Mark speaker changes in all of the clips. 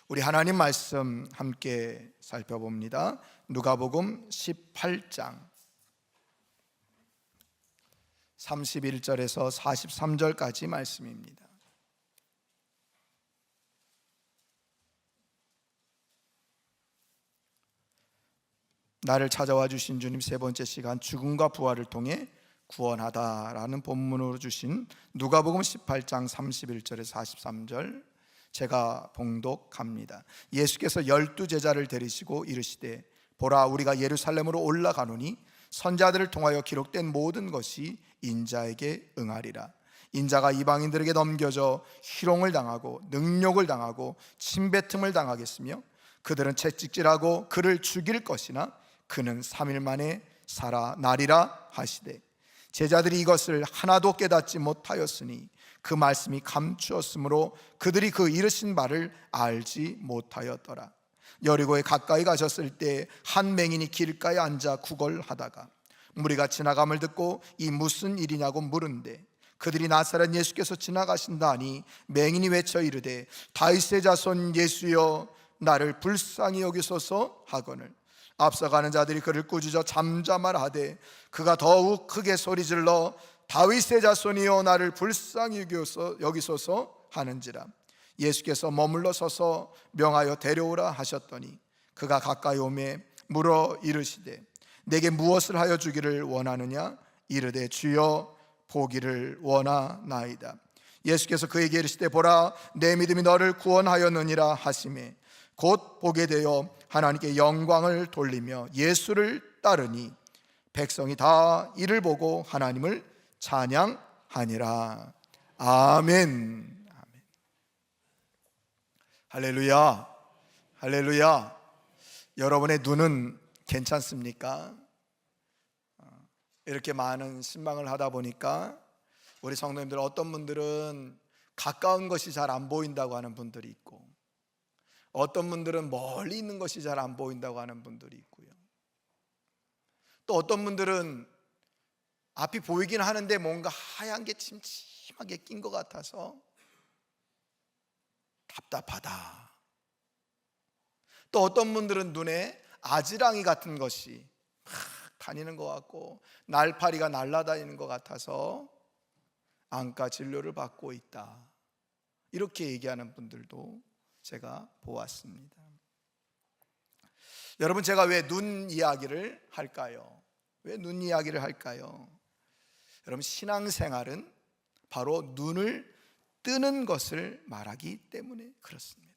Speaker 1: 우리 하나님 말씀 함께 살펴봅니다. 누가복음 18장 31절에서 43절까지 말씀입니다. 나를 찾아와 주신 주님, 세 번째 시간 죽음과 부활을 통해 구원하다라는 본문으로 주신 누가복음 18장 31절에서 43절 제가 봉독합니다. 예수께서 12제자를 데리시고 이르시되, 보라, 우리가 예루살렘으로 올라가노니 선자들을 통하여 기록된 모든 것이 인자에게 응하리라. 인자가 이방인들에게 넘겨져 희롱을 당하고 능욕을 당하고 침뱉음을 당하겠으며 그들은 채찍질하고 그를 죽일 것이나 그는 3일 만에 살아나리라 하시되, 제자들이 이것을 하나도 깨닫지 못하였으니 그 말씀이 감추었으므로 그들이 그 이르신 바를 알지 못하였더라. 여리고에 가까이 가셨을 때 한 맹인이 길가에 앉아 구걸하다가 무리가 지나감을 듣고 이 무슨 일이냐고 물은데, 그들이 나사렛 예수께서 지나가신다 하니 맹인이 외쳐 이르되, 다윗의 자손 예수여, 나를 불쌍히 여기소서 하거늘 앞서가는 자들이 그를 꾸짖어 잠잠하라하되 그가 더욱 크게 소리질러 다윗의 자손이여, 나를 불쌍히 여기소서 하는지라. 예수께서 머물러 서서 명하여 데려오라 하셨더니 그가 가까이 오매 물어 이르시되, 내게 무엇을 하여 주기를 원하느냐? 이르되, 주여, 보기를 원하나이다. 예수께서 그에게 이르시되, 보라, 내 믿음이 너를 구원하였느니라 하시매 곧 보게 되어 하나님께 영광을 돌리며 예수를 따르니 백성이 다 이를 보고 하나님을 찬양하니라. 아멘. 아멘. 할렐루야. 할렐루야. 여러분의 눈은 괜찮습니까? 이렇게 많은 신방을 하다 보니까 우리 성도님들, 어떤 분들은 가까운 것이 잘 안 보인다고 하는 분들이 있고, 어떤 분들은 멀리 있는 것이 잘 안 보인다고 하는 분들이 있고요. 또 어떤 분들은 앞이 보이긴 하는데 뭔가 하얀 게 침침하게 낀 것 같아서 답답하다. 또 어떤 분들은 눈에 아지랑이 같은 것이 막 다니는 것 같고 날파리가 날아다니는 것 같아서 안과 진료를 받고 있다, 이렇게 얘기하는 분들도 제가 보았습니다. 여러분, 제가 왜 눈 이야기를 할까요? 왜 눈 이야기를 할까요? 여러분, 신앙생활은 바로 눈을 뜨는 것을 말하기 때문에 그렇습니다.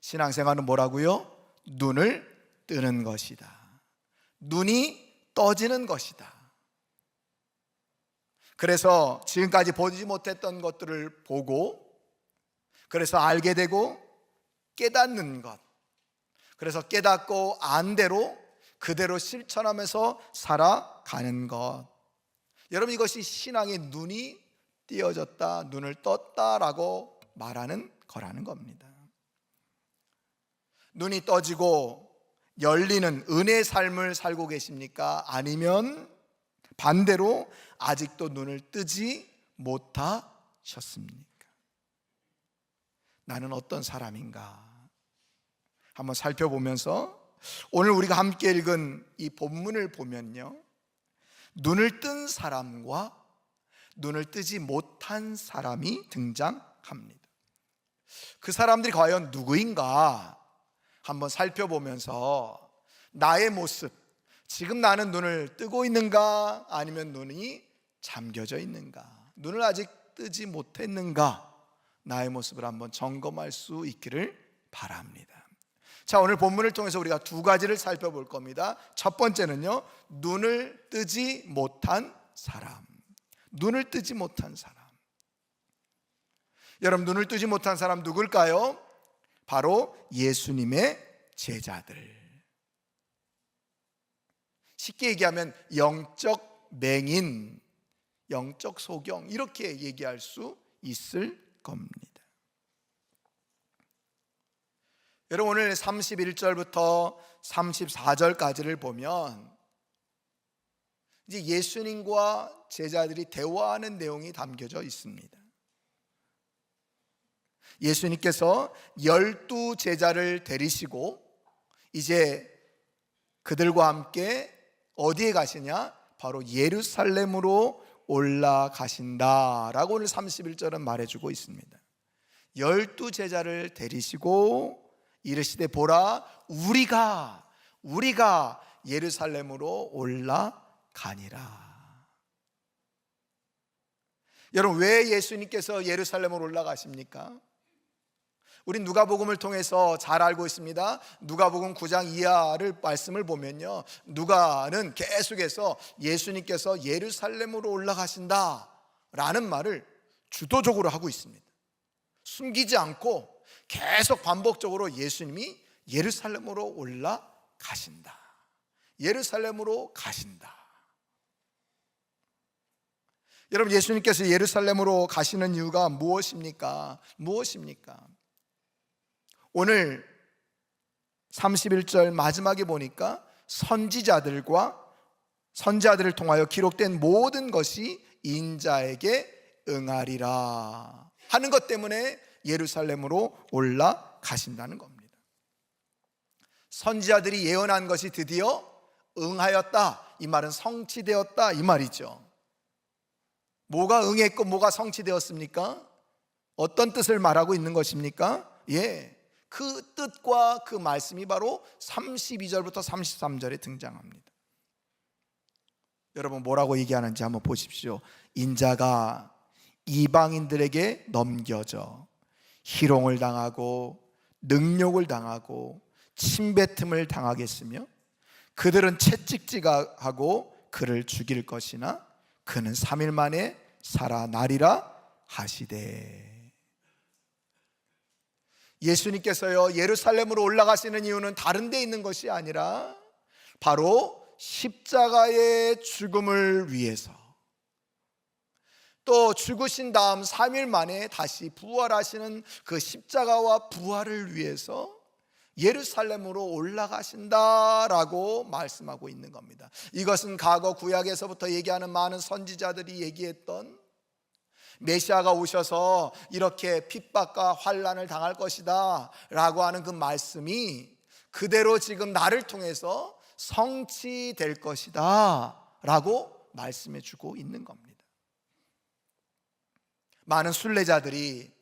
Speaker 1: 신앙생활은 뭐라고요? 눈을 뜨는 것이다. 눈이 떠지는 것이다. 그래서 지금까지 보지 못했던 것들을 보고, 그래서 알게 되고 깨닫는 것, 그래서 깨닫고 안 대로 그대로 실천하면서 살아가는 것. 여러분, 이것이 신앙의 눈이 띄어졌다, 눈을 떴다라고 말하는 거라는 겁니다. 눈이 떠지고 열리는 은혜의 삶을 살고 계십니까? 아니면 반대로 아직도 눈을 뜨지 못하셨습니까? 나는 어떤 사람인가? 한번 살펴보면서 오늘 우리가 함께 읽은 이 본문을 보면요, 눈을 뜬 사람과 눈을 뜨지 못한 사람이 등장합니다. 그 사람들이 과연 누구인가 한번 살펴보면서 나의 모습, 지금 나는 눈을 뜨고 있는가 아니면 눈이 잠겨져 있는가, 눈을 아직 뜨지 못했는가, 나의 모습을 한번 점검할 수 있기를 바랍니다. 자, 오늘 본문을 통해서 우리가 두 가지를 살펴볼 겁니다. 첫 번째는요, 눈을 뜨지 못한 사람. 눈을 뜨지 못한 사람. 여러분, 눈을 뜨지 못한 사람 누굴까요? 바로 예수님의 제자들. 쉽게 얘기하면 영적 맹인, 영적 소경, 이렇게 얘기할 수 있을 겁니다. 여러분, 오늘 31절부터 34절까지를 보면 이제 예수님과 제자들이 대화하는 내용이 담겨져 있습니다. 예수님께서 12 제자를 데리시고 이제 그들과 함께 어디에 가시냐? 바로 예루살렘으로 올라가신다라고 오늘 31절은 말해주고 있습니다. 12 제자를 데리시고 이르시되 보라 우리가 예루살렘으로 올라가니라. 여러분, 왜 예수님께서 예루살렘으로 올라가십니까? 우리 누가복음을 통해서 잘 알고 있습니다. 누가복음 9장 이하를 말씀을 보면요, 누가는 계속해서 예수님께서 예루살렘으로 올라가신다 라는 말을 주도적으로 하고 있습니다. 숨기지 않고 계속 반복적으로 예수님이 예루살렘으로 올라가신다, 예루살렘으로 가신다. 여러분, 예수님께서 예루살렘으로 가시는 이유가 무엇입니까? 오늘 31절 마지막에 보니까 선지자들을 통하여 기록된 모든 것이 인자에게 응하리라 하는 것 때문에 예루살렘으로 올라가신다는 겁니다. 선지자들이 예언한 것이 드디어 응하였다, 이 말은 성취되었다 이 말이죠. 뭐가 응했고 뭐가 성취되었습니까? 어떤 뜻을 말하고 있는 것입니까? 그 뜻과 그 말씀이 바로 32절부터 33절에 등장합니다. 여러분, 뭐라고 얘기하는지 한번 보십시오. 인자가 이방인들에게 넘겨져 희롱을 당하고 능욕을 당하고 침뱉음을 당하겠으며 그들은 채찍질하고 그를 죽일 것이나 그는 3일 만에 살아나리라 하시되. 예수님께서요 예루살렘으로 올라가시는 이유는 다른 데 있는 것이 아니라 바로 십자가의 죽음을 위해서, 또 죽으신 다음 3일 만에 다시 부활하시는 그 십자가와 부활을 위해서 예루살렘으로 올라가신다라고 말씀하고 있는 겁니다. 이것은 과거 구약에서부터 얘기하는 많은 선지자들이 얘기했던 메시아가 오셔서 이렇게 핍박과 환난을 당할 것이다 라고 하는 그 말씀이 그대로 지금 나를 통해서 성취될 것이다 라고 말씀해 주고 있는 겁니다. 많은 순례자들이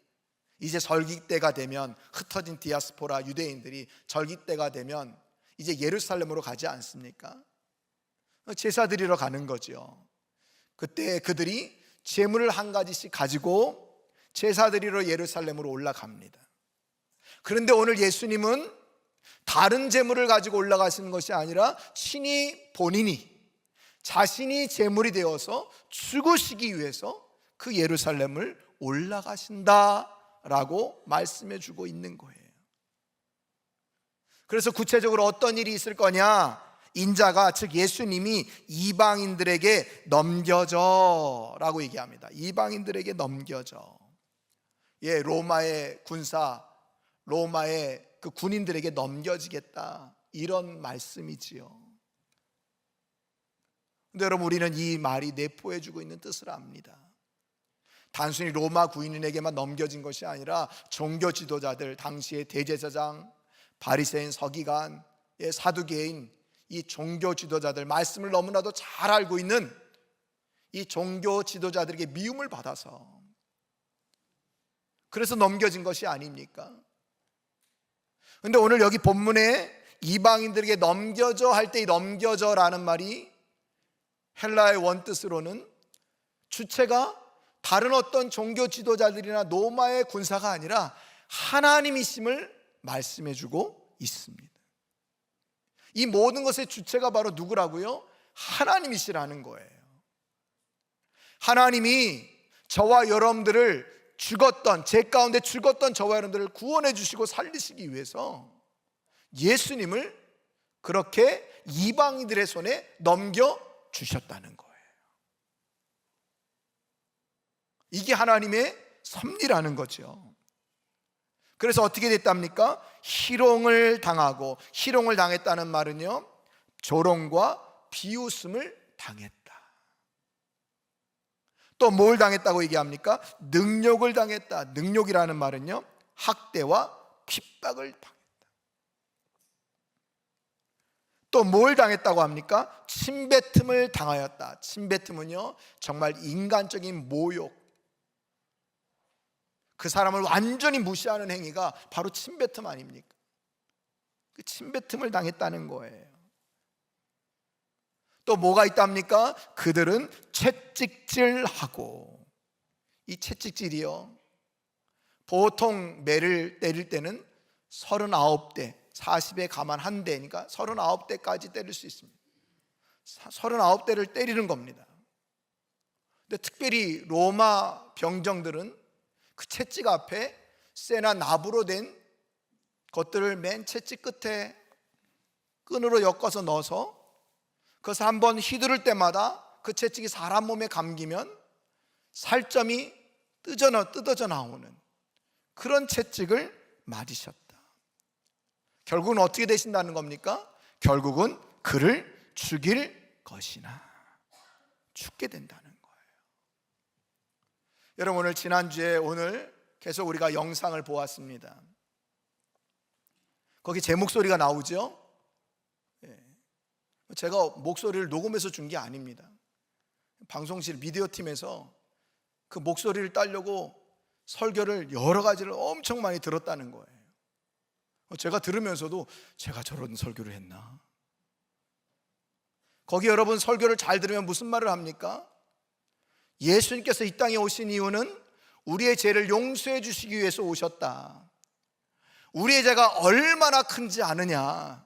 Speaker 1: 이제 절기 때가 되면, 흩어진 디아스포라 유대인들이 절기 때가 되면 이제 예루살렘으로 가지 않습니까? 제사 드리러 가는 거죠. 그때 그들이 제물을 한 가지씩 가지고 제사 드리러 예루살렘으로 올라갑니다. 그런데 오늘 예수님은 다른 제물을 가지고 올라가시는 것이 아니라 신이 본인이 자신이 제물이 되어서 죽으시기 위해서 그 예루살렘을 올라가신다라고 말씀해 주고 있는 거예요. 그래서 구체적으로 어떤 일이 있을 거냐? 인자가, 즉 예수님이 이방인들에게 넘겨져 라고 얘기합니다. 이방인들에게 넘겨져. 로마의 군사, 로마의 그 군인들에게 넘겨지겠다, 이런 말씀이지요. 근데 여러분, 우리는 이 말이 내포해 주고 있는 뜻을 압니다. 단순히 로마 군인에게만 넘겨진 것이 아니라 종교 지도자들, 당시의 대제사장, 바리새인, 서기관, 사두개인, 이 종교 지도자들, 말씀을 너무나도 잘 알고 있는 이 종교 지도자들에게 미움을 받아서, 그래서 넘겨진 것이 아닙니까? 그런데 오늘 여기 본문에 이방인들에게 넘겨져 할 때 이 넘겨져라는 말이 헬라의 원뜻으로는 주체가 다른 어떤 종교 지도자들이나 로마의 군사가 아니라 하나님이심을 말씀해 주고 있습니다. 이 모든 것의 주체가 바로 누구라고요? 하나님이시라는 거예요. 하나님이 저와 여러분들을 죽었던, 제 가운데 죽었던 저와 여러분들을 구원해 주시고 살리시기 위해서 예수님을 그렇게 이방인들의 손에 넘겨주셨다는 거예요. 이게 하나님의 섭리라는 거죠. 그래서 어떻게 됐답니까? 희롱을 당하고, 희롱을 당했다는 말은요, 조롱과 비웃음을 당했다. 또 뭘 당했다고 얘기합니까? 능욕을 당했다. 능욕이라는 말은요, 학대와 핍박을 당했다. 또 뭘 당했다고 합니까? 침뱉음을 당하였다. 침뱉음은요, 정말 인간적인 모욕, 그 사람을 완전히 무시하는 행위가 바로 침뱉음 아닙니까? 그 침뱉음을 당했다는 거예요. 또 뭐가 있답니까? 그들은 채찍질하고, 이 채찍질이요, 보통 매를 때릴 때는 39대, 40에 가만 한 대니까 39대까지 때릴 수 있습니다. 39대를 때리는 겁니다. 근데 특별히 로마 병정들은 그 채찍 앞에 쇠나 나부로 된 것들을 맨 채찍 끝에 끈으로 엮어서 넣어서 그것을 한번 휘두를 때마다 그 채찍이 사람 몸에 감기면 살점이 뜯어져 나오는 그런 채찍을 맞으셨다. 결국은 어떻게 되신다는 겁니까? 결국은 그를 죽일 것이나 죽게 된다는 거예요. 여러분, 오늘 지난주에 오늘 계속 우리가 영상을 보았습니다. 거기 제 목소리가 나오죠? 제가 목소리를 녹음해서 준 게 아닙니다. 방송실 미디어 팀에서 그 목소리를 따려고 설교를 여러 가지를 엄청 많이 들었다는 거예요. 제가 들으면서도 제가 저런 설교를 했나? 거기 여러분 설교를 잘 들으면 무슨 말을 합니까? 예수님께서 이 땅에 오신 이유는 우리의 죄를 용서해 주시기 위해서 오셨다. 우리의 죄가 얼마나 큰지 아느냐?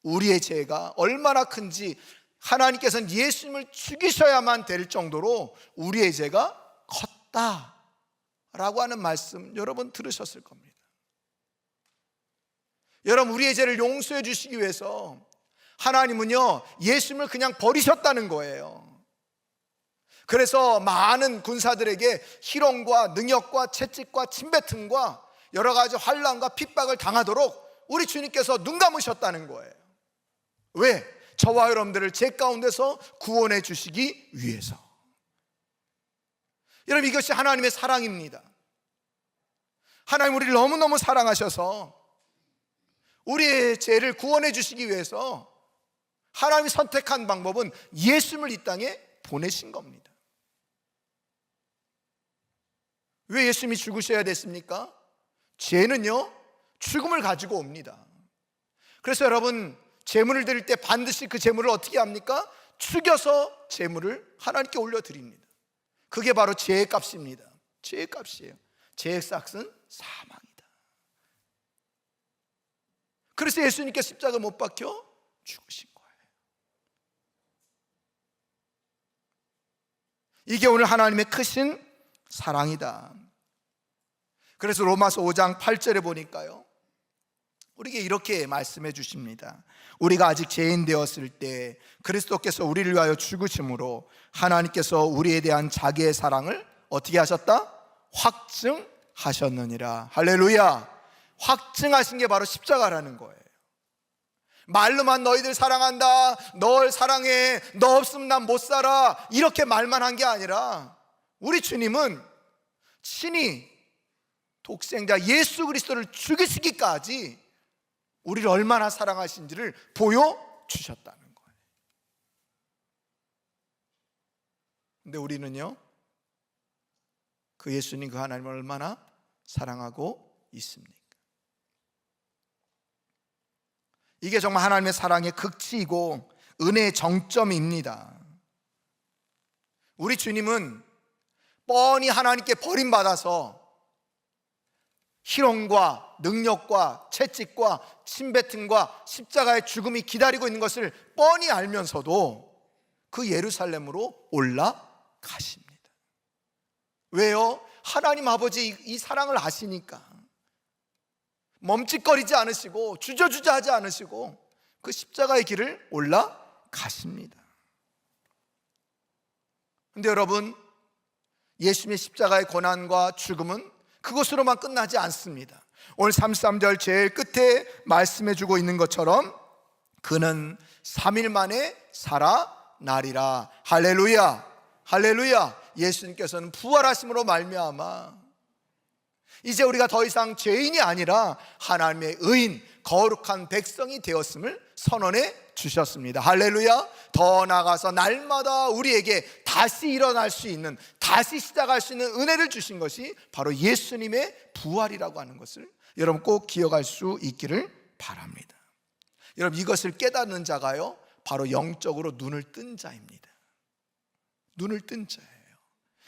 Speaker 1: 우리의 죄가 얼마나 큰지 하나님께서는 예수님을 죽이셔야만 될 정도로 우리의 죄가 컸다라고 하는 말씀 여러분 들으셨을 겁니다. 여러분, 우리의 죄를 용서해 주시기 위해서 하나님은요, 예수님을 그냥 버리셨다는 거예요. 그래서 많은 군사들에게 희롱과 능욕과 채찍과 침뱉음과 여러 가지 환난과 핍박을 당하도록 우리 주님께서 눈 감으셨다는 거예요. 왜? 저와 여러분들을 죄 가운데서 구원해 주시기 위해서. 여러분, 이것이 하나님의 사랑입니다. 하나님 우리를 너무너무 사랑하셔서 우리의 죄를 구원해 주시기 위해서 하나님이 선택한 방법은 예수님을 이 땅에 보내신 겁니다. 왜 예수님이 죽으셔야 됐습니까? 죄는요, 죽음을 가지고 옵니다. 그래서 여러분, 제물을 드릴 때 반드시 그 제물을 어떻게 합니까? 죽여서 제물을 하나님께 올려드립니다. 그게 바로 죄의 값입니다. 죄의 값이에요. 죄의 삭은 사망이다. 그래서 예수님께 십자가 못 박혀 죽으신 거예요. 이게 오늘 하나님의 크신 사랑이다. 그래서 로마서 5장 8절에 보니까요, 우리에게 이렇게 말씀해 주십니다. 우리가 아직 죄인 되었을 때 그리스도께서 우리를 위하여 죽으심으로 하나님께서 우리에 대한 자기의 사랑을 어떻게 하셨다? 확증하셨느니라. 할렐루야. 확증하신 게 바로 십자가라는 거예요. 말로만 너희들 사랑한다, 널 사랑해, 너 없으면 난 못 살아, 이렇게 말만 한 게 아니라 우리 주님은 친히 독생자 예수 그리스도를 죽이시기까지 우리를 얼마나 사랑하신지를 보여주셨다는 거예요. 근데 우리는요, 그 예수님, 그 하나님을 얼마나 사랑하고 있습니까? 이게 정말 하나님의 사랑의 극치이고 은혜의 정점입니다. 우리 주님은 뻔히 하나님께 버림받아서 희롱과 능력과 채찍과 침뱉음과 십자가의 죽음이 기다리고 있는 것을 뻔히 알면서도 그 예루살렘으로 올라가십니다. 왜요? 하나님 아버지 이 사랑을 아시니까 멈칫거리지 않으시고 주저주저하지 않으시고 그 십자가의 길을 올라가십니다. 그런데 여러분, 예수님의 십자가의 고난과 죽음은 그것으로만 끝나지 않습니다. 오늘 33절 제일 끝에 말씀해 주고 있는 것처럼 그는 3일 만에 살아나리라. 할렐루야, 할렐루야. 예수님께서는 부활하심으로 말미암아 이제 우리가 더 이상 죄인이 아니라 하나님의 의인, 거룩한 백성이 되었음을 선언해 주셨습니다. 할렐루야. 더 나아가서 날마다 우리에게 다시 일어날 수 있는, 다시 시작할 수 있는 은혜를 주신 것이 바로 예수님의 부활이라고 하는 것을 여러분 꼭 기억할 수 있기를 바랍니다. 여러분, 이것을 깨닫는 자가요, 바로 영적으로 눈을 뜬 자입니다. 눈을 뜬 자예요.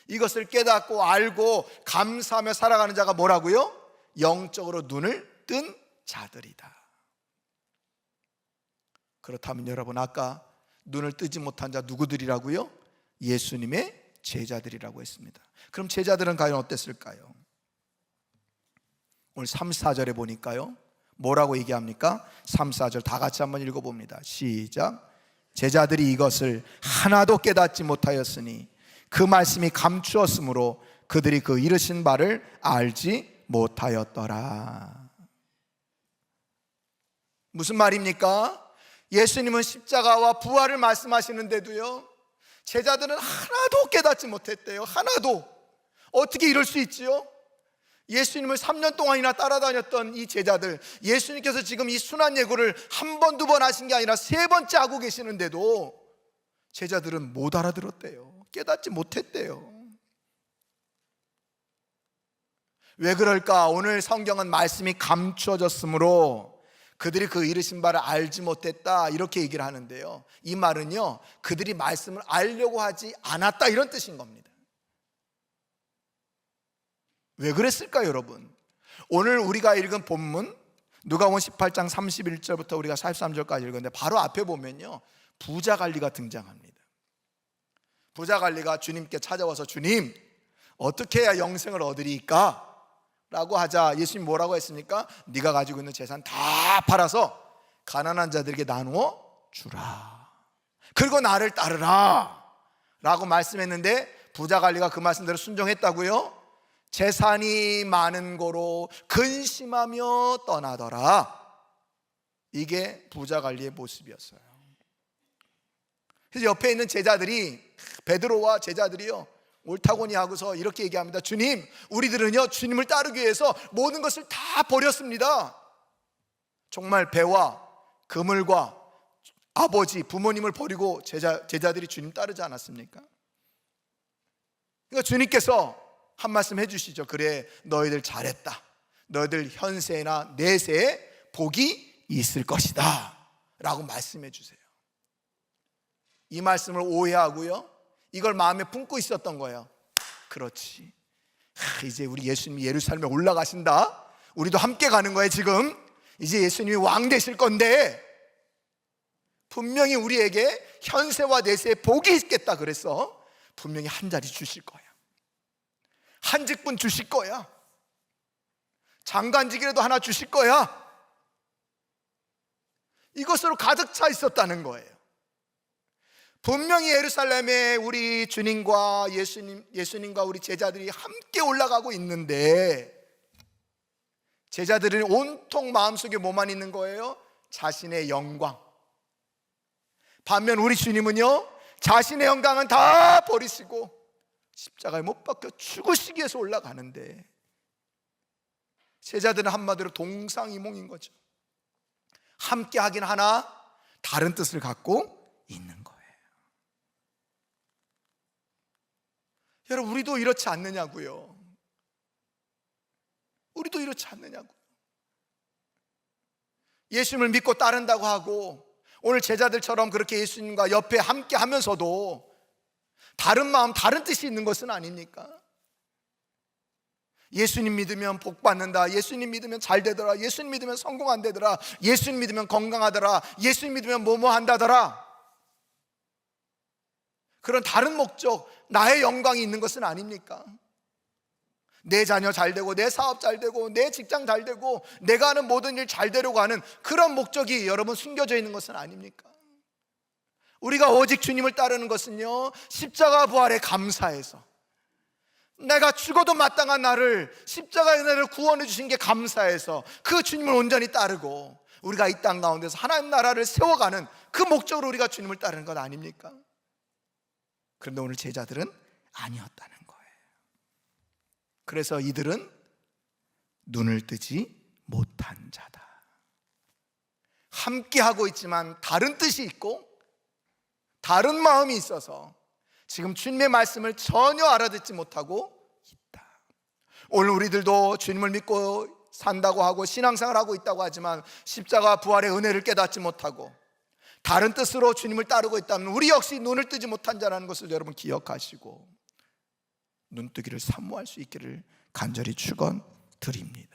Speaker 1: 이것을 깨닫고 알고 감사하며 살아가는 자가 뭐라고요? 영적으로 눈을 뜬 자들이다. 그렇다면 여러분, 아까 눈을 뜨지 못한 자 누구들이라고요? 예수님의 제자들이라고 했습니다. 그럼 제자들은 과연 어땠을까요? 오늘 3, 4절에 보니까요, 뭐라고 얘기합니까? 3, 4절 다 같이 한번 읽어봅니다. 시작. 제자들이 이것을 하나도 깨닫지 못하였으니 그 말씀이 감추었으므로 그들이 그 이르신 바를 알지 못하였더라. 무슨 말입니까? 예수님은 십자가와 부활을 말씀하시는데도요, 제자들은 하나도 깨닫지 못했대요. 하나도. 어떻게 이럴 수 있지요? 예수님을 3년 동안이나 따라다녔던 이 제자들, 예수님께서 지금 이 순환 예고를 한 번, 두 번 하신 게 아니라 3번째 하고 계시는데도 제자들은 못 알아들었대요. 깨닫지 못했대요. 왜 그럴까? 오늘 성경은 말씀이 감추어졌으므로 그들이 그 이르신 바를 알지 못했다, 이렇게 얘기를 하는데요, 이 말은요, 그들이 말씀을 알려고 하지 않았다, 이런 뜻인 겁니다. 왜 그랬을까요, 여러분? 오늘 우리가 읽은 본문 누가복음 18장 31절부터 우리가 43절까지 읽었는데, 바로 앞에 보면요, 부자관리가 등장합니다. 부자관리가 주님께 찾아와서, 주님, 어떻게 해야 영생을 얻으리까? 라고 하자 예수님 뭐라고 했습니까? 네가 가지고 있는 재산 다 팔아서 가난한 자들에게 나누어 주라, 그리고 나를 따르라 라고 말씀했는데, 부자관리가 그 말씀대로 순종했다고요? 재산이 많은 고로 근심하며 떠나더라. 이게 부자관리의 모습이었어요. 그래서 옆에 있는 제자들이, 베드로와 제자들이요, 옳다고니 하고서 이렇게 얘기합니다. 주님, 우리들은요, 주님을 따르기 위해서 모든 것을 다 버렸습니다. 정말 배와 그물과 아버지, 부모님을 버리고 제자들이 주님 따르지 않았습니까? 그러니까 주님께서 한 말씀 해주시죠. 그래, 너희들 잘했다. 너희들 현세나 내세에 복이 있을 것이다 라고 말씀해 주세요. 이 말씀을 오해하고요, 이걸 마음에 품고 있었던 거예요. 그렇지, 이제 우리 예수님이 예루살렘에 올라가신다, 우리도 함께 가는 거예요. 지금 이제 예수님이 왕 되실 건데 분명히 우리에게 현세와 내세에 복이 있겠다 그래서 분명히 한 자리 주실 거야, 한 직분 주실 거야, 장관직이라도 하나 주실 거야. 이것으로 가득 차 있었다는 거예요. 분명히 예루살렘에 우리 주님과 예수님과 우리 제자들이 함께 올라가고 있는데, 제자들은 온통 마음속에 뭐만 있는 거예요? 자신의 영광. 반면 우리 주님은요, 자신의 영광은 다 버리시고 십자가에 못 박혀 죽으시기 위해서 올라가는데, 제자들은 한마디로 동상이몽인 거죠. 함께 하긴 하나 다른 뜻을 갖고 있는 거예요. 여러분, 우리도 이렇지 않느냐고요. 우리도 이렇지 않느냐고요. 예수님을 믿고 따른다고 하고 오늘 제자들처럼 그렇게 예수님과 옆에 함께 하면서도 다른 마음, 다른 뜻이 있는 것은 아닙니까? 예수님 믿으면 복 받는다, 예수님 믿으면 잘 되더라, 예수님 믿으면 성공 안 되더라, 예수님 믿으면 건강하더라, 예수님 믿으면 뭐뭐 한다더라. 그런 다른 목적, 나의 영광이 있는 것은 아닙니까? 내 자녀 잘 되고, 내 사업 잘 되고, 내 직장 잘 되고, 내가 하는 모든 일 잘 되려고 하는 그런 목적이 여러분 숨겨져 있는 것은 아닙니까? 우리가 오직 주님을 따르는 것은요, 십자가 부활에 감사해서, 내가 죽어도 마땅한 나를 십자가의 은혜를 구원해 주신 게 감사해서 그 주님을 온전히 따르고 우리가 이 땅 가운데서 하나님 나라를 세워가는 그 목적으로 우리가 주님을 따르는 것 아닙니까? 그런데 오늘 제자들은 아니었다는 거예요. 그래서 이들은 눈을 뜨지 못한 자다. 함께 하고 있지만 다른 뜻이 있고 다른 마음이 있어서 지금 주님의 말씀을 전혀 알아듣지 못하고 있다. 오늘 우리들도 주님을 믿고 산다고 하고 신앙생활을 하고 있다고 하지만 십자가 부활의 은혜를 깨닫지 못하고 다른 뜻으로 주님을 따르고 있다면 우리 역시 눈을 뜨지 못한 자라는 것을 여러분 기억하시고 눈뜨기를 사모할 수 있기를 간절히 축원드립니다.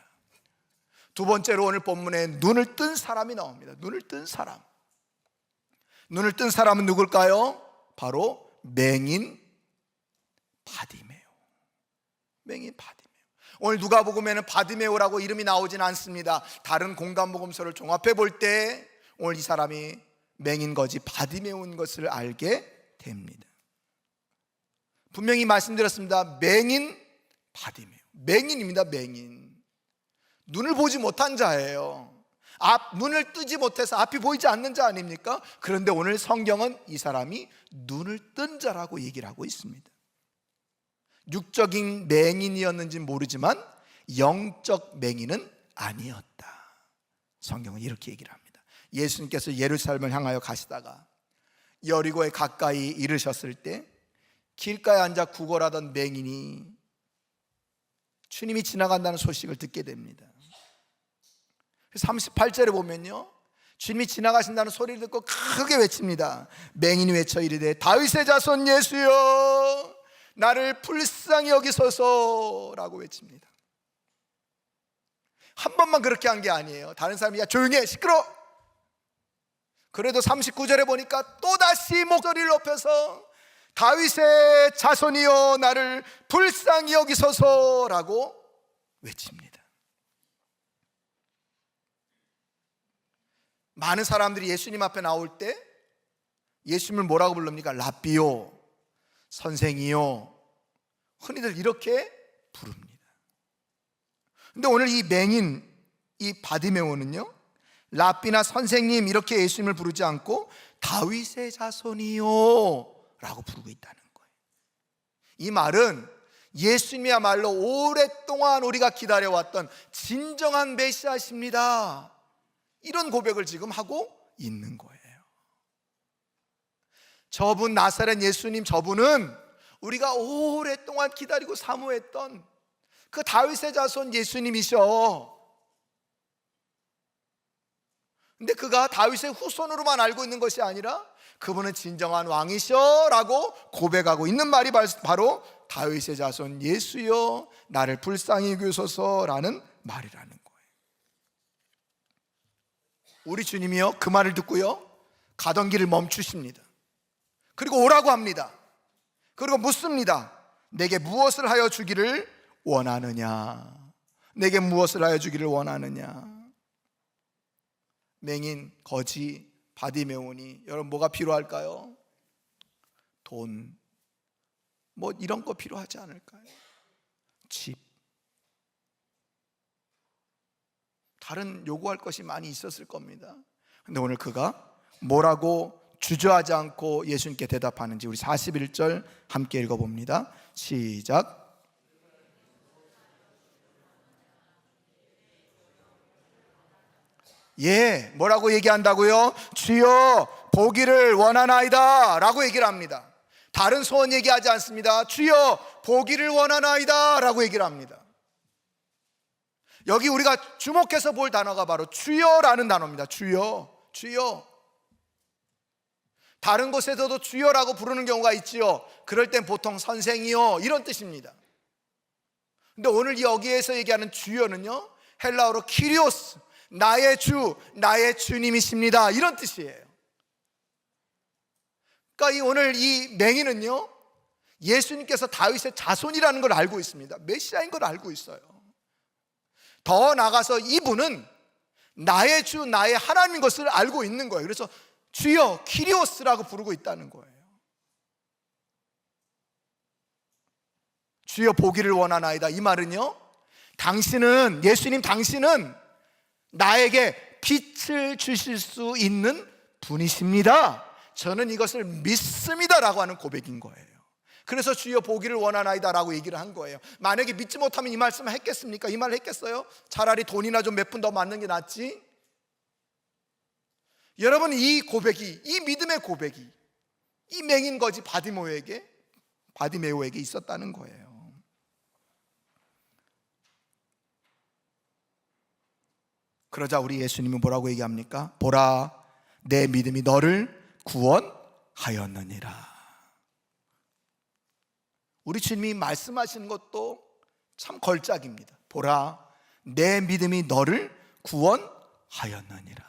Speaker 1: 두 번째로 오늘 본문에 눈을 뜬 사람이 나옵니다. 눈을 뜬 사람. 눈을 뜬 사람은 누굴까요? 바로 맹인 바디메오. 맹인 바디메오. 오늘 누가복음에는 바디메오라고 이름이 나오진 않습니다. 다른 공간복음서를 종합해 볼 때 오늘 이 사람이 맹인 거지 바디메오인 것을 알게 됩니다. 분명히 말씀드렸습니다. 맹인 바디메오. 맹인입니다. 맹인. 눈을 보지 못한 자예요. 눈을 뜨지 못해서 앞이 보이지 않는 자 아닙니까? 그런데 오늘 성경은 이 사람이 눈을 뜬 자라고 얘기를 하고 있습니다. 육적인 맹인이었는지 모르지만 영적 맹인은 아니었다. 성경은 이렇게 얘기를 합니다. 예수님께서 예루살렘을 향하여 가시다가 여리고에 가까이 이르셨을 때 길가에 앉아 구걸하던 맹인이 주님이 지나간다는 소식을 듣게 됩니다. 38절에 보면요, 주님이 지나가신다는 소리를 듣고 크게 외칩니다. 맹인이 외쳐 이르되 다윗의 자손 예수여 나를 불쌍히 여기소서 라고 외칩니다. 한 번만 그렇게 한 게 아니에요. 다른 사람이 야 조용히 해 시끄러. 그래도 39절에 보니까 또다시 목소리를 높여서 다윗의 자손이여 나를 불쌍히 여기소서 라고 외칩니다. 많은 사람들이 예수님 앞에 나올 때 예수님을 뭐라고 부릅니까? 랍비요, 선생이요, 흔히들 이렇게 부릅니다. 근데 오늘 이 맹인, 이 바디메오는요 랍비나 선생님 이렇게 예수님을 부르지 않고 다윗의 자손이요 라고 부르고 있다는 거예요. 이 말은 예수님이야말로 오랫동안 우리가 기다려왔던 진정한 메시아십니다, 이런 고백을 지금 하고 있는 거예요. 저분 나사렛 예수님, 저분은 우리가 오랫동안 기다리고 사모했던 그 다윗의 자손 예수님이셔. 근데 그가 다윗의 후손으로만 알고 있는 것이 아니라 그분은 진정한 왕이셔 라고 고백하고 있는 말이 바로 다윗의 자손 예수여 나를 불쌍히 여기소서 라는 말이라는 거예요. 우리 주님이요 그 말을 듣고요 가던 길을 멈추십니다. 그리고 오라고 합니다. 그리고 묻습니다. 내게 무엇을 하여 주기를 원하느냐? 내게 무엇을 하여 주기를 원하느냐? 맹인, 거지, 바디메오니 여러분 뭐가 필요할까요? 돈, 뭐 이런 거 필요하지 않을까요? 집, 다른 요구할 것이 많이 있었을 겁니다. 근데 오늘 그가 뭐라고 주저하지 않고 예수님께 대답하는지 우리 41절 함께 읽어봅니다. 시작. 예, 뭐라고 얘기한다고요? 주여 보기를 원하나이다 라고 얘기를 합니다. 다른 소원 얘기하지 않습니다. 주여 보기를 원하나이다 라고 얘기를 합니다. 여기 우리가 주목해서 볼 단어가 바로 주여라는 단어입니다. 주여, 주여. 다른 곳에서도 주여라고 부르는 경우가 있지요. 그럴 땐 보통 선생이요 이런 뜻입니다. 근데 오늘 여기에서 얘기하는 주여는요 헬라어로 키리오스, 나의 주, 나의 주님이십니다 이런 뜻이에요. 그러니까 오늘 이 맹인은요 예수님께서 다윗의 자손이라는 걸 알고 있습니다. 메시아인 걸 알고 있어요. 더 나아가서 이분은 나의 주, 나의 하나님인 것을 알고 있는 거예요. 그래서 주여, 키리오스라고 부르고 있다는 거예요. 주여 보기를 원하나이다. 이 말은요 당신은, 예수님 당신은 나에게 빛을 주실 수 있는 분이십니다. 저는 이것을 믿습니다 라고 하는 고백인 거예요. 그래서 주여 보기를 원하나이다 라고 얘기를 한 거예요. 만약에 믿지 못하면 이 말씀을 했겠습니까? 이 말을 했겠어요? 차라리 돈이나 좀 몇 푼 더 맞는 게 낫지. 여러분, 이 고백이, 이 믿음의 고백이 이 맹인 거지 바디메오에게 있었다는 거예요. 그러자 우리 예수님은 뭐라고 얘기합니까? 보라, 내 믿음이 너를 구원하였느니라. 우리 주님이 말씀하시는 것도 참 걸작입니다. 보라, 내 믿음이 너를 구원하였느니라.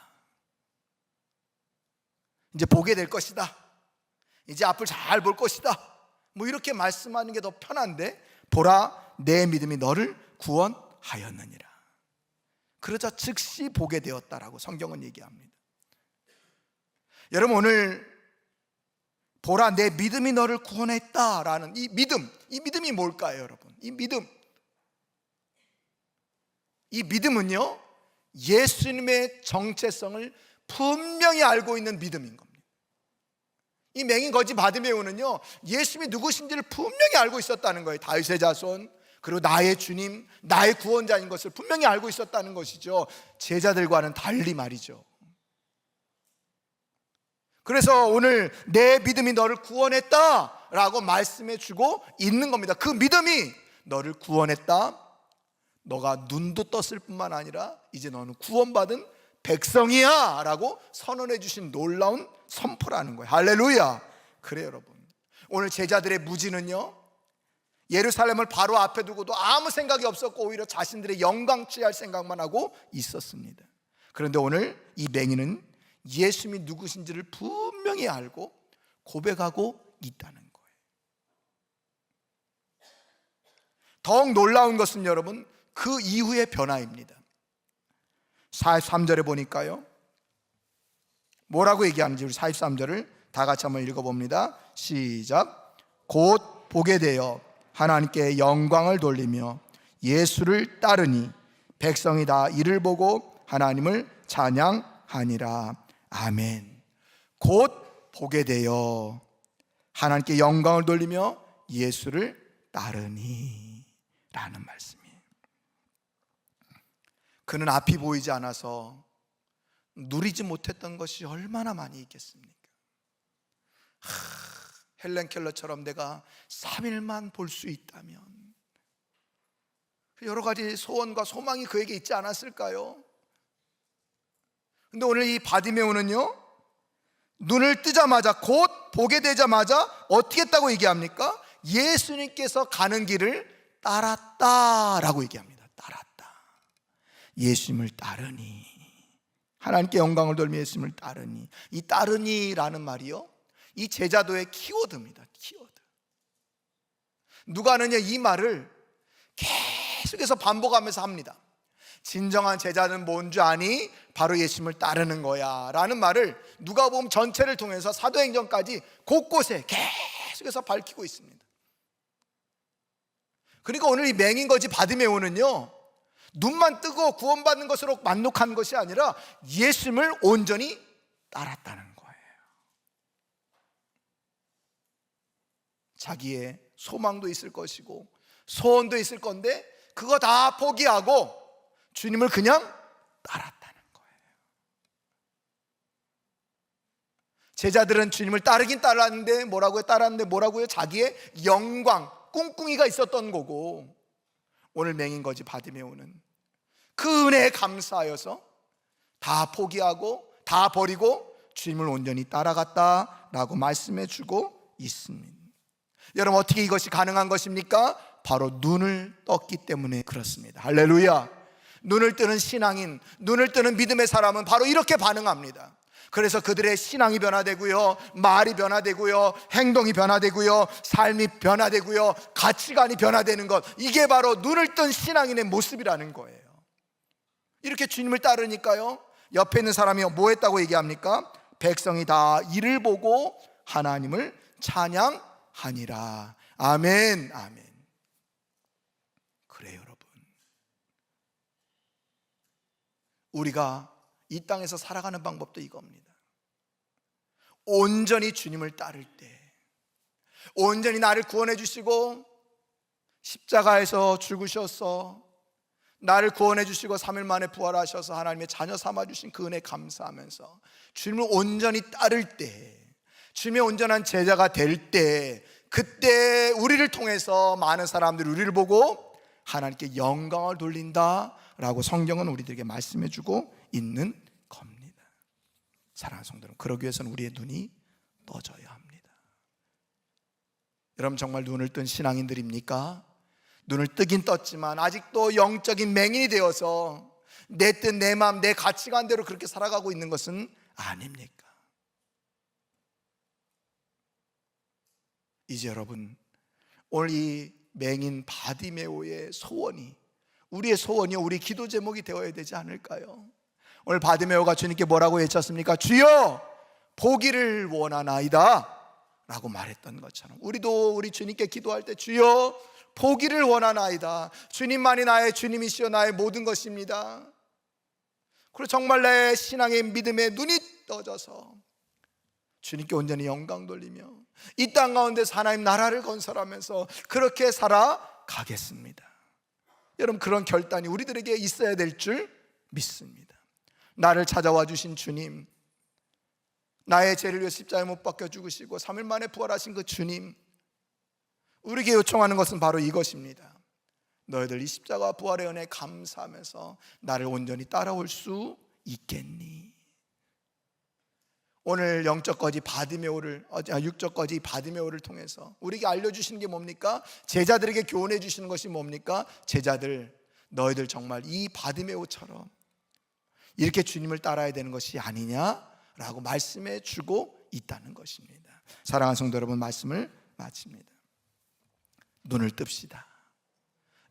Speaker 1: 이제 보게 될 것이다, 이제 앞을 잘 볼 것이다, 뭐 이렇게 말씀하는 게 더 편한데, 보라, 내 믿음이 너를 구원하였느니라. 그러자 즉시 보게 되었다라고 성경은 얘기합니다. 여러분, 오늘 보라, 내 믿음이 너를 구원했다라는 이 믿음이 뭘까요, 여러분? 이 믿음은요, 예수님의 정체성을 분명히 알고 있는 믿음인 겁니다. 이 맹인 거지 바디메오는요, 예수님이 누구신지를 분명히 알고 있었다는 거예요. 다윗의 자손, 그리고 나의 주님, 나의 구원자인 것을 분명히 알고 있었다는 것이죠. 제자들과는 달리 말이죠. 그래서 오늘 내 믿음이 너를 구원했다 라고 말씀해 주고 있는 겁니다. 그 믿음이 너를 구원했다, 너가 눈도 떴을 뿐만 아니라 이제 너는 구원받은 백성이야 라고 선언해 주신 놀라운 선포라는 거예요. 할렐루야. 그래요, 여러분. 오늘 제자들의 무지는요, 예루살렘을 바로 앞에 두고도 아무 생각이 없었고 오히려 자신들의 영광 취할 생각만 하고 있었습니다. 그런데 오늘 이 맹인은 예수님이 누구신지를 분명히 알고 고백하고 있다는 거예요. 더욱 놀라운 것은 여러분, 그 이후의 변화입니다. 43절에 보니까요, 뭐라고 얘기하는지 우리 43절을 다 같이 한번 읽어봅니다. 시작. 곧 보게 되어 하나님께 영광을 돌리며 예수를 따르니 백성이 다 이를 보고 하나님을 찬양하니라. 아멘. 곧 보게 되어 하나님께 영광을 돌리며 예수를 따르니 라는 말씀이에요. 그는 앞이 보이지 않아서 누리지 못했던 것이 얼마나 많이 있겠습니까? 헬렌 켈러처럼 내가 3일만 볼 수 있다면, 여러 가지 소원과 소망이 그에게 있지 않았을까요? 근데 오늘 이 바디메오는요, 눈을 뜨자마자, 곧 보게 되자마자 어떻게 했다고 얘기합니까? 예수님께서 가는 길을 따랐다라고 얘기합니다. 따랐다. 예수님을 따르니, 하나님께 영광을 돌리며 예수님을 따르니. 이 따르니라는 말이요, 이 제자도의 키워드입니다. 키워드. 누가 하느냐, 이 말을 계속해서 반복하면서 합니다. 진정한 제자는 뭔 줄 아니? 바로 예수님을 따르는 거야 라는 말을 누가복음 전체를 통해서 사도행전까지 곳곳에 계속해서 밝히고 있습니다. 그러니까 오늘 이 맹인거지 바디메오는요, 눈만 뜨고 구원받는 것으로 만족한 것이 아니라 예수님을 온전히 따랐다는 거예요. 자기의 소망도 있을 것이고 소원도 있을 건데 그거 다 포기하고 주님을 그냥 따랐다는 거예요. 제자들은 주님을 따르긴 따랐는데 뭐라고요? 자기의 영광, 꿍꿍이가 있었던 거고, 오늘 맹인거지 바디메오는 그 은혜에 감사하여서 다 포기하고 다 버리고 주님을 온전히 따라갔다라고 말씀해 주고 있습니다. 여러분, 어떻게 이것이 가능한 것입니까? 바로 눈을 떴기 때문에 그렇습니다. 할렐루야. 눈을 뜨는 신앙인, 눈을 뜨는 믿음의 사람은 바로 이렇게 반응합니다. 그래서 그들의 신앙이 변화되고요, 말이 변화되고요, 행동이 변화되고요, 삶이 변화되고요, 가치관이 변화되는 것, 이게 바로 눈을 뜬 신앙인의 모습이라는 거예요. 이렇게 주님을 따르니까요, 옆에 있는 사람이 뭐 했다고 얘기합니까? 백성이 다 이를 보고 하나님을 찬양하니라. 아멘. 아멘. 그래요, 여러분. 우리가 이 땅에서 살아가는 방법도 이겁니다. 온전히 주님을 따를 때, 온전히 나를 구원해 주시고 십자가에서 죽으셔서 나를 구원해 주시고 3일 만에 부활하셔서 하나님의 자녀 삼아 주신 그 은혜 감사하면서 주님을 온전히 따를 때, 주님의 온전한 제자가 될 때, 그때 우리를 통해서 많은 사람들이 우리를 보고 하나님께 영광을 돌린다라고 성경은 우리들에게 말씀해 주고 있는 겁니다. 사랑하는 성도 여러분, 그러기 위해서는 우리의 눈이 떠져야 합니다. 여러분 정말 눈을 뜬 신앙인들입니까? 눈을 뜨긴 떴지만 아직도 영적인 맹인이 되어서 내 뜻, 내 마음, 내 가치관대로 그렇게 살아가고 있는 것은 아닙니까? 이제 여러분, 오늘 이 맹인 바디메오의 소원이 우리의 소원이 우리 기도 제목이 되어야 되지 않을까요? 오늘 바디메오가 주님께 뭐라고 외쳤습니까? 주여 보기를 원하나이다 라고 말했던 것처럼 우리도 우리 주님께 기도할 때 주여 보기를 원하나이다. 주님만이 나의 주님이시여 나의 모든 것입니다. 그리고 정말 내 신앙의 믿음의 눈이 떠져서 주님께 온전히 영광 돌리며 이 땅 가운데서 하나님 나라를 건설하면서 그렇게 살아가겠습니다. 여러분 그런 결단이 우리들에게 있어야 될 줄 믿습니다. 나를 찾아와 주신 주님, 나의 죄를 위해 십자가에 못 박혀 죽으시고 3일 만에 부활하신 그 주님, 우리에게 요청하는 것은 바로 이것입니다. 너희들 이 십자가 부활의 은혜에 감사하면서 나를 온전히 따라올 수 있겠니? 오늘 영적 거지 바디메오를, 육적 거지 바디메오를 통해서 우리에게 알려주시는 게 뭡니까? 제자들에게 교훈해 주시는 것이 뭡니까? 제자들, 너희들 정말 이 바디메오처럼 이렇게 주님을 따라야 되는 것이 아니냐라고 말씀해 주고 있다는 것입니다. 사랑하는 성도 여러분, 말씀을 마칩니다. 눈을 뜹시다.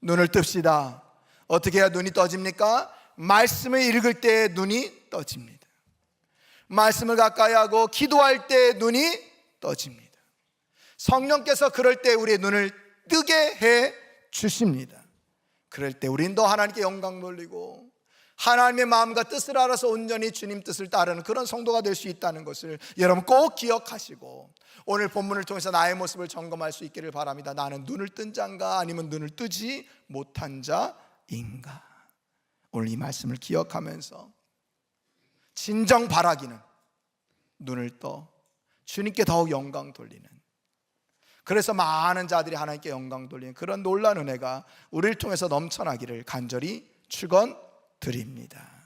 Speaker 1: 눈을 뜹시다. 어떻게 해야 눈이 떠집니까? 말씀을 읽을 때 눈이 떠집니다. 말씀을 가까이 하고 기도할 때 눈이 떠집니다. 성령께서 그럴 때 우리의 눈을 뜨게 해 주십니다. 그럴 때 우리는 더 하나님께 영광 돌리고 하나님의 마음과 뜻을 알아서 온전히 주님 뜻을 따르는 그런 성도가 될 수 있다는 것을 여러분 꼭 기억하시고 오늘 본문을 통해서 나의 모습을 점검할 수 있기를 바랍니다. 나는 눈을 뜬 자인가 아니면 눈을 뜨지 못한 자인가? 오늘 이 말씀을 기억하면서 진정 바라기는 눈을 떠 주님께 더욱 영광 돌리는, 그래서 많은 자들이 하나님께 영광 돌리는 그런 놀라운 은혜가 우리를 통해서 넘쳐나기를 간절히 축원드립니다.